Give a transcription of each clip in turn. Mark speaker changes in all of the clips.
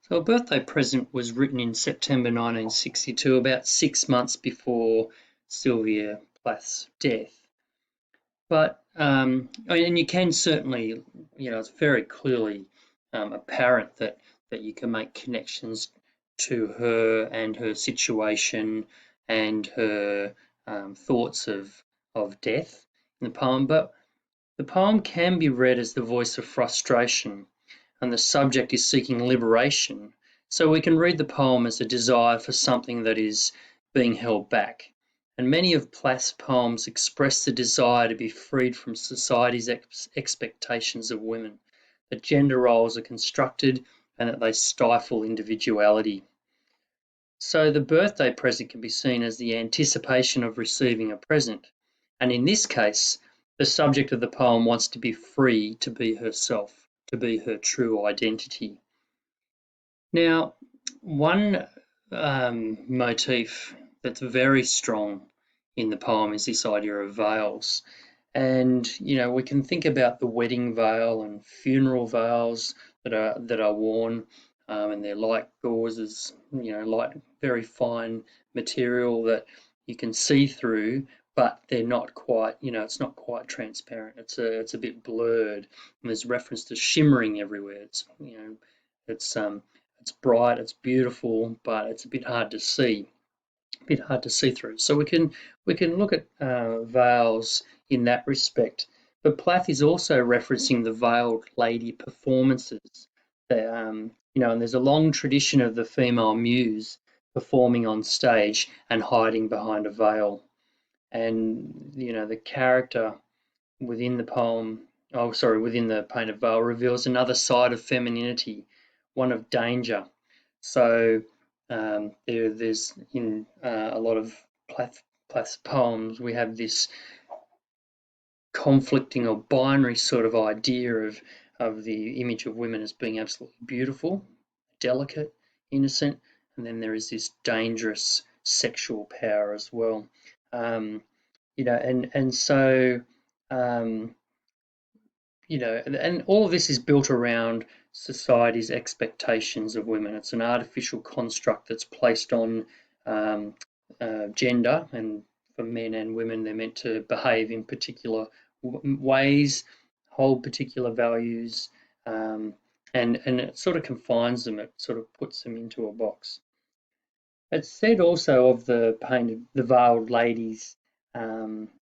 Speaker 1: So, A Birthday Present was written in September 1962, about 6 months before Sylvia Plath's death. And you can certainly, it's very clearly apparent that you can make connections to her and her situation and her thoughts of death in the poem. But the poem can be read as the voice of frustration, and the subject is seeking liberation. So we can read the poem as a desire for something that is being held back. And many of Plath's poems express the desire to be freed from society's expectations of women, that gender roles are constructed and that they stifle individuality. So the birthday present can be seen as the anticipation of receiving a present. And in this case, the subject of the poem wants to be free to be herself, to be her true identity. Now, one motif that's very strong in the poem is this idea of veils. And we can think about the wedding veil and funeral veils that are worn, and they're light gauzes, light, very fine material that you can see through, but they're not quite, it's not quite transparent. It's a bit blurred, and there's reference to shimmering everywhere. It's bright, it's beautiful, but it's a bit hard to see, through. So we can look at veils in that respect. But Plath is also referencing the veiled lady performances. And there's a long tradition of the female muse performing on stage and hiding behind a veil. And the character within the poem, within the painted veil reveals another side of femininity, one of danger. So there's in a lot of Plath's poems, we have this conflicting or binary sort of idea of the image of women as being absolutely beautiful, delicate, innocent, and then there is this dangerous sexual power as well. And so um, and all of this is built around society's expectations of women. It's an artificial construct that's placed on gender, and for men and women, they're meant to behave in particular ways, hold particular values, and it sort of confines them. It sort of puts them into a box. It's said also of the veiled ladies'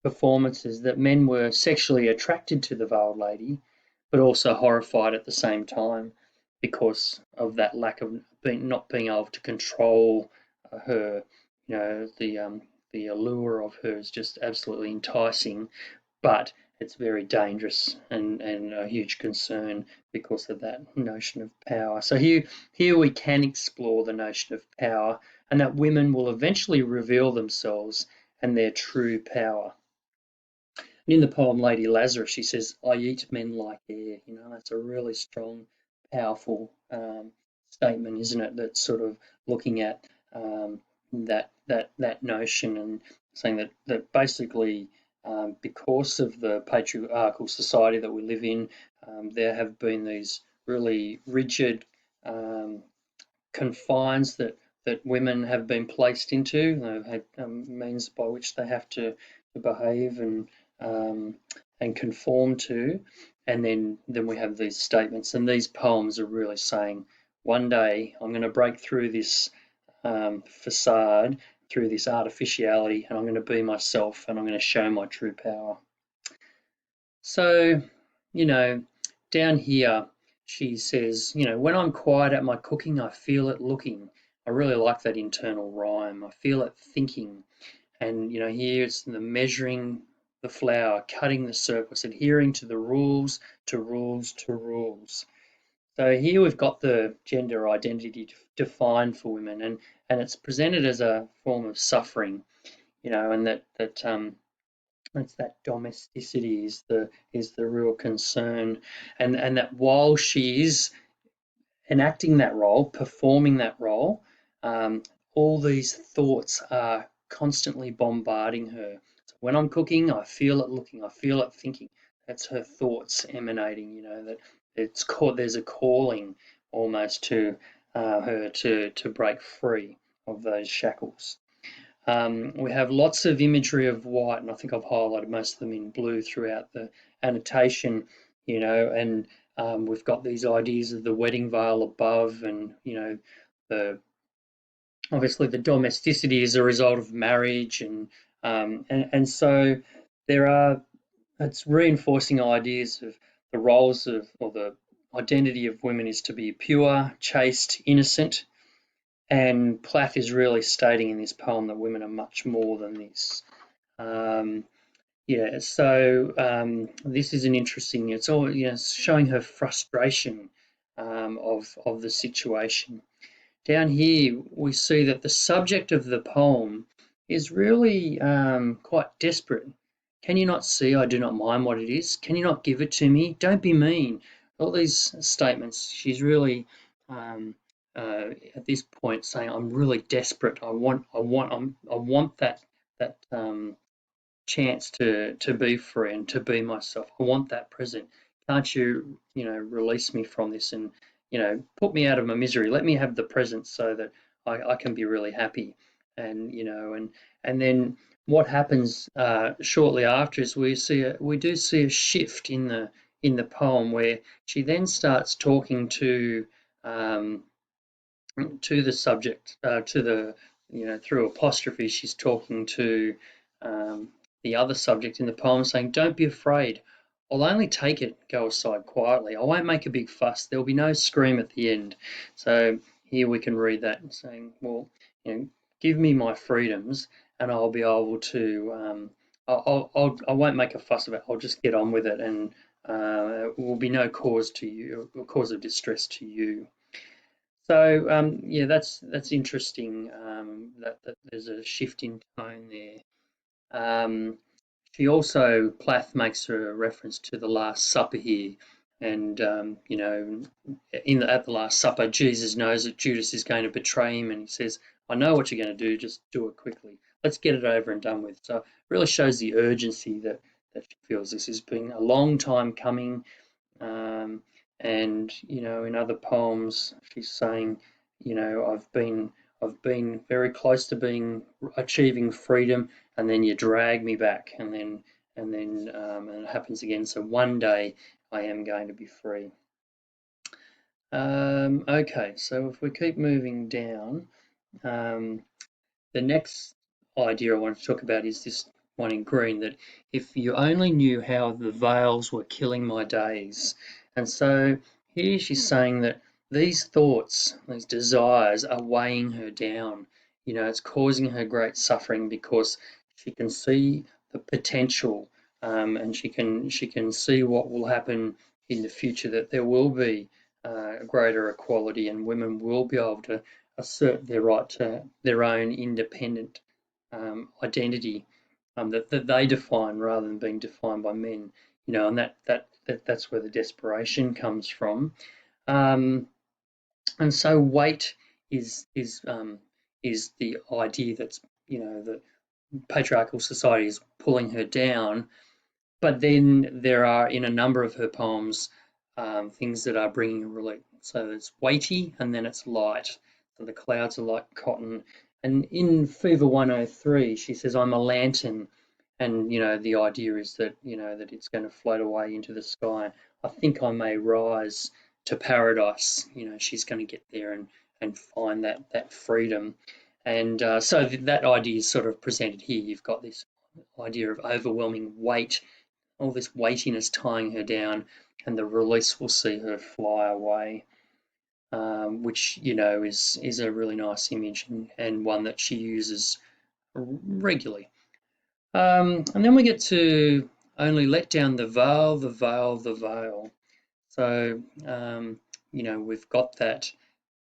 Speaker 1: performances that men were sexually attracted to the veiled lady, but also horrified at the same time because of that lack of not being able to control her. The allure of her is just absolutely enticing, but it's very dangerous and a huge concern because of that notion of power. So here we can explore the notion of power, and that women will eventually reveal themselves and their true power. And in the poem Lady Lazarus, she says, "I eat men like air." That's a really strong, powerful statement, isn't it? That's sort of looking at that notion and saying that basically, because of the patriarchal society that we live in, there have been these really rigid confines that women have been placed into. They've had means by which they have to behave um, and conform to, and then we have these statements, and these poems are really saying, one day I'm going to break through this facade, through this artificiality, and I'm going to be myself, and I'm going to show my true power. So, down here, she says, when I'm quiet at my cooking, I feel it looking. I really like that internal rhyme. I feel it thinking. And, here it's the measuring the flour, cutting the circles, adhering to the rules, to rules, to rules. So here we've got the gender identity defined for women, and it's presented as a form of suffering, and it's that domesticity is the real concern, and that while she is enacting that role, performing that role, um, all these thoughts are constantly bombarding her. So when I'm cooking, I feel it looking, I feel it thinking. That's her thoughts emanating. That there's a calling almost to her to break free of those shackles. We have lots of imagery of white, and I think I've highlighted most of them in blue throughout the annotation, and we've got these ideas of the wedding veil above, and, the obviously the domesticity is a result of marriage, and so there are it's reinforcing ideas of the roles of, or the identity of women is to be pure, chaste, innocent, and Plath is really stating in this poem that women are much more than this. Um, yeah, so this is an interesting. It's all showing her frustration of the situation. Down here, we see that the subject of the poem is really quite desperate. Can you not see I do not mind what it is? Can you not give it to me? Don't be mean. All these statements, she's really um, at this point saying, "I'm really desperate. I want that chance to be free and to be myself. I want that present. Can't you, release me from this and, put me out of my misery. Let me have the present so that I can be really happy." And then what happens shortly after is we do see a shift in the poem where she then starts talking um, to the subject, through apostrophe, she's talking to um, the other subject in the poem, saying, "Don't be afraid. I'll only take it, go aside quietly. I won't make a big fuss. There'll be no scream at the end." So here we can read that and saying, well, give me my freedoms and I'll be able to, I won't make a fuss of it. I'll just get on with it, and it will be no cause to you, cause of distress to you. So yeah, that's interesting, that there's a shift in tone there. Um, she also, Plath makes a reference to the Last Supper here, and at the Last Supper, Jesus knows that Judas is going to betray him, and he says, "I know what you're going to do. Just do it quickly. Let's get it over and done with." So it really shows the urgency that she feels. This has been a long time coming. Um, and in other poems, she's saying, I've been very close to being achieving freedom, and then you drag me back, and it happens again. So one day I am going to be free. Okay, so if we keep moving down, um, the next idea I want to talk about is this one in green, that if you only knew how the veils were killing my days. And so here she's saying that these thoughts, these desires are weighing her down. It's causing her great suffering because she can see the potential, and she can see what will happen in the future, that there will be greater equality and women will be able to assert their right to their own independent identity, that they define rather than being defined by men. And that's where the desperation comes from. Um, and so weight is the idea that's that patriarchal society is pulling her down, but then there are, in a number of her poems, things that are bringing relief. So it's weighty and then it's light. So the clouds are like cotton. And in Fever 103, she says, "I'm a lantern." And, the idea is that, that it's going to float away into the sky. "I think I may rise to paradise." She's going to get there and find that freedom. And so that idea is sort of presented here. You've got this idea of overwhelming weight, all this weightiness tying her down, and the release will see her fly away, which is a really nice image, and one that she uses regularly. And then we get to "only let down the veil, the veil, the veil." So we've got that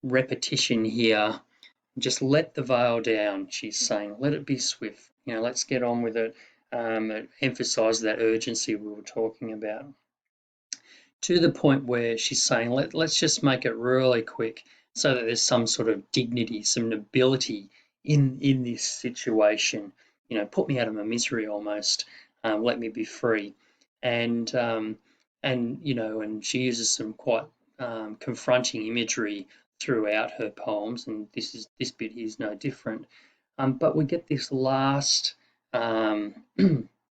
Speaker 1: repetition here. Just let the veil down, she's saying. Let it be swift. Let's get on with it. It emphasised that urgency we were talking about, to the point where she's saying, let's just make it really quick so that there's some sort of dignity, some nobility in this situation. Put me out of my misery almost. Let me be free. And she uses some quite confronting imagery throughout her poems, and this bit is no different. But we get this last um,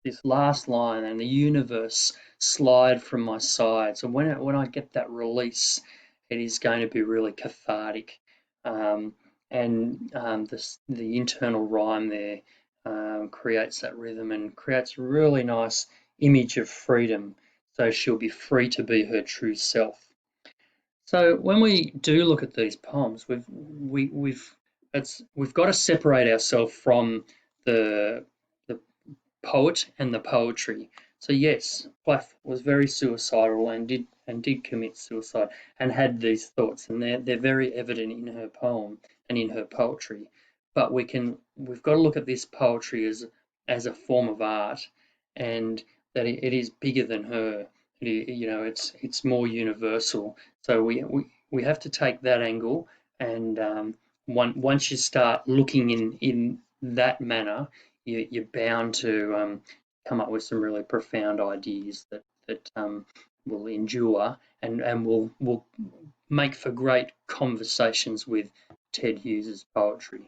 Speaker 1: this last line, and the universe slide from my side. So when I get that release, it is going to be really cathartic. Um, and the internal rhyme there creates that rhythm and creates a really nice image of freedom. So she'll be free to be her true self. So when we do look at these poems, we've got to separate ourselves from the the poet and the poetry. So yes, Plath was very suicidal and did commit suicide and had these thoughts, and they're very evident in her poem and in her poetry. But we've got to look at this poetry as a form of art, and that it is bigger than her. It's more universal. So we have to take that angle, and once you start looking in that manner, you're bound to come up with some really profound ideas that will endure and will make for great conversations with Ted Hughes's poetry.